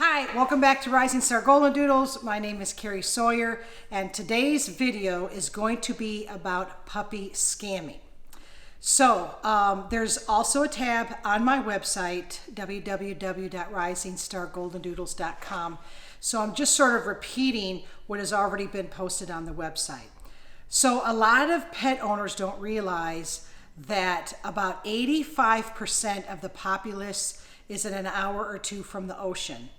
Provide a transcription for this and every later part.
Hi, welcome back to Rising Star Golden Doodles. My name is Carrie Sawyer, and today's video is going to be about puppy scamming. So there's also a tab on my website, www.risingstargoldendoodles.com. So I'm just sort of repeating what has already been posted on the website. So a lot of pet owners don't realize that about 85% of the populace is in an hour or two from the ocean.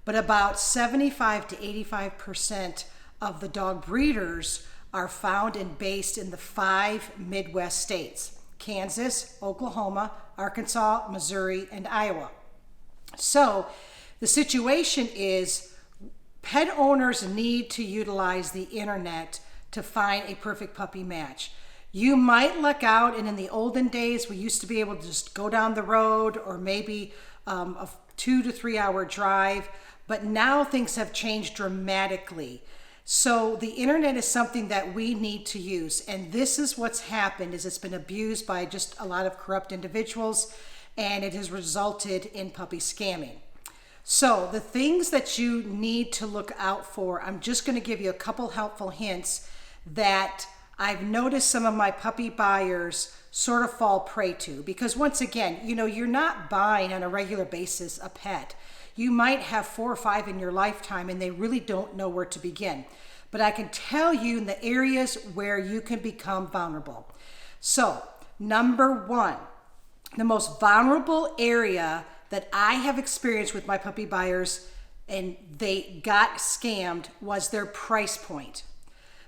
But about 75 to 85% of the dog breeders are found and based in the 5 Midwest states: Kansas, Oklahoma, Arkansas, Missouri, and Iowa. So the situation is pet owners need to utilize the internet to find a perfect puppy match. You might luck out, and in the olden days, we used to be able to just go down the road or maybe a 2 to 3 hour drive. But now things have changed dramatically. So the internet is something that we need to use. And this is what's happened, is it's been abused by just a lot of corrupt individuals, and it has resulted in puppy scamming. So the things that you need to look out for, I'm just going to give you a couple helpful hints that I've noticed some of my puppy buyers sort of fall prey to. Because once again, you're not buying on a regular basis a pet. You might have 4 or 5 in your lifetime and they really don't know where to begin. But I can tell you in the areas where you can become vulnerable. So, number 1, the most vulnerable area that I have experienced with my puppy buyers and they got scammed was their price point.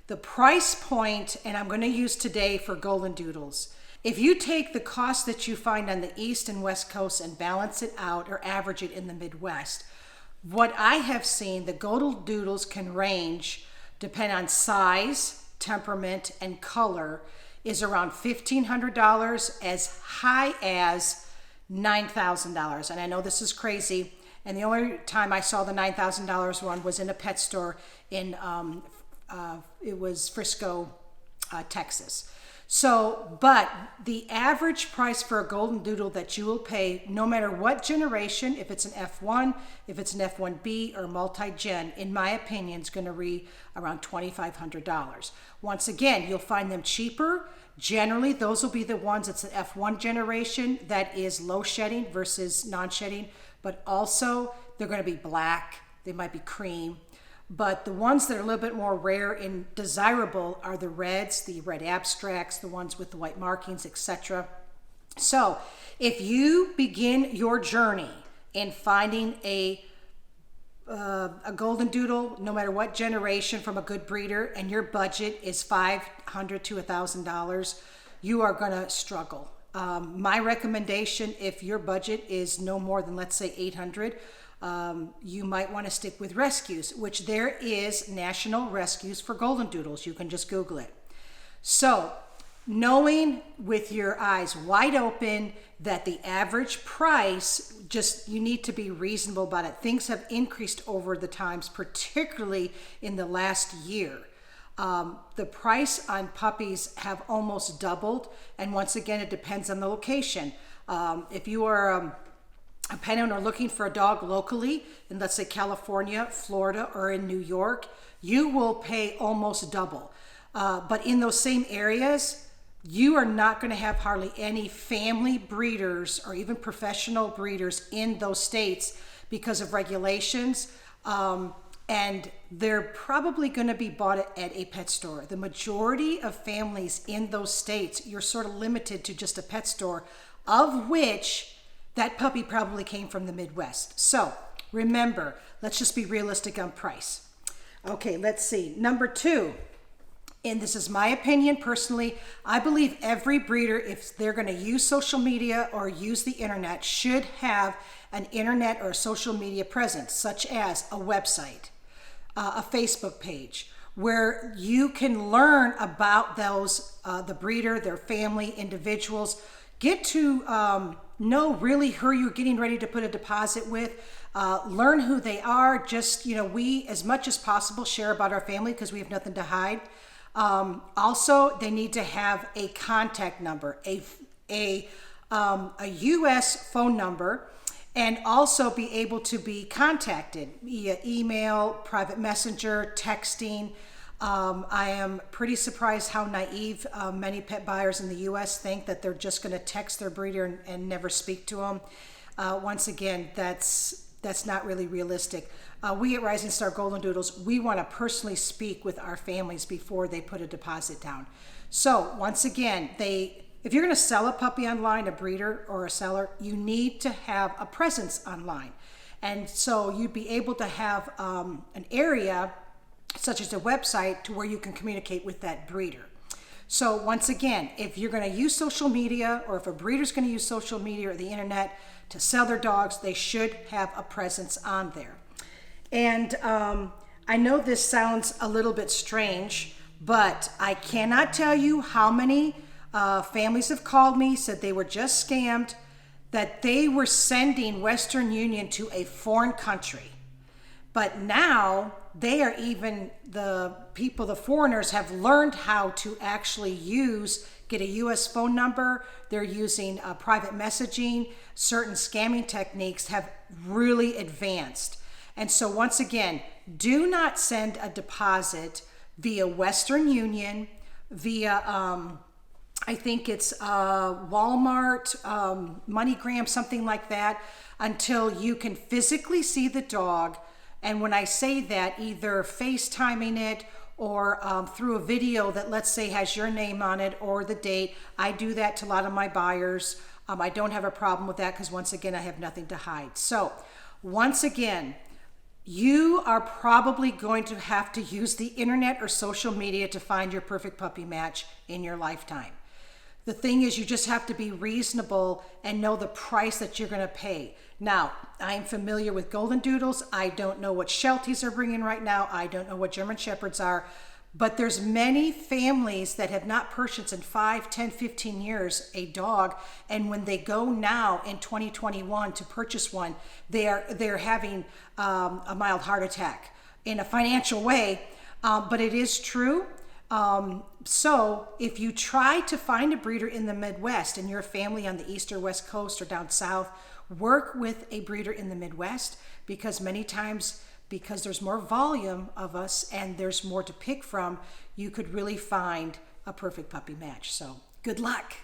The price point, and I'm going to use today for Golden Doodles. If you take the cost that you find on the East and West Coast and balance it out or average it in the Midwest, what I have seen, the Golden Doodles can range, depend on size, temperament, and color, is around $1,500 as high as $9,000. And I know this is crazy. And the only time I saw the $9,000 one was in a pet store in, it was Frisco, Texas. So, but the average price for a Golden Doodle that you will pay, no matter what generation, if it's an F1, if it's an F1B, or multi-gen, in my opinion, is going to be around $2,500. Once again, you'll find them cheaper. Generally, those will be the ones that's an F1 generation that is low shedding versus non-shedding, but also they're going to be black, they might be cream. But the ones that are a little bit more rare and desirable are the reds, the red abstracts, the ones with the white markings, etc. So if you begin your journey in finding a Golden Doodle, no matter what generation, from a good breeder, and your budget is $500 to $1,000, you are going to struggle. My recommendation, if your budget is no more than, let's say, $800, you might want to stick with rescues, which there is national rescues for Golden Doodles. You can just Google it. So knowing with your eyes wide open that the average price, just you need to be reasonable about it. Things have increased over the times, particularly in the last year. The price on puppies have almost doubled. And once again, it depends on the location. If you are a pet owner looking for a dog locally in, let's say, California, Florida, or in New York, you will pay almost double. But in those same areas, you are not going to have hardly any family breeders or even professional breeders in those states because of regulations. And they're probably going to be bought at a pet store. The majority of families in those states, you're sort of limited to just a pet store, of which that puppy probably came from the Midwest. So remember, let's just be realistic on price. Okay, let's see. Number 2, and this is my opinion personally, I believe every breeder, if they're going to use social media or use the internet, should have an internet or a social media presence, such as a website, a Facebook page, where you can learn about those, the breeder, their family, individuals. Get to know really who you're getting ready to put a deposit with. Learn who they are. Just, we, as much as possible, share about our family because we have nothing to hide. Also, they need to have a contact number, a U.S. phone number, and also be able to be contacted via email, private messenger, texting. I am pretty surprised how naive many pet buyers in the U.S. think that they're just going to text their breeder and never speak to them. Once again, that's not really realistic. We at Rising Star Golden Doodles, we want to personally speak with our families before they put a deposit down. So once again, if you're going to sell a puppy online, a breeder or a seller, you need to have a presence online. And so you'd be able to have an area such as a website to where you can communicate with that breeder. So once again, if you're going to use social media, or if a breeder's going to use social media or the internet to sell their dogs, they should have a presence on there. And I know this sounds a little bit strange, but I cannot tell you how many families have called me, said they were just scammed, that they were sending Western Union to a foreign country. But now the foreigners have learned how to actually get a U.S. phone number. They're using private messaging. Certain scamming techniques have really advanced. And so once again, do not send a deposit via Western Union, via, I think it's Walmart, MoneyGram, something like that, until you can physically see the dog. And when I say that, either FaceTiming it or through a video that, let's say, has your name on it or the date. I do that to a lot of my buyers. I don't have a problem with that because, once again, I have nothing to hide. So once again, you are probably going to have to use the internet or social media to find your perfect puppy match in your lifetime. The thing is, you just have to be reasonable and know the price that you're going to pay. Now, I am familiar with Golden Doodles. I don't know what Shelties are bringing right now. I don't know what German Shepherds are. But there's many families that have not purchased in 5, 10, 15 years a dog. And when they go now in 2021 to purchase one, they're having a mild heart attack in a financial way. But it is true. So if you try to find a breeder in the Midwest and you're a family on the East or West Coast or down south, work with a breeder in the Midwest, because many times, because there's more volume of us and there's more to pick from, you could really find a perfect puppy match. So good luck.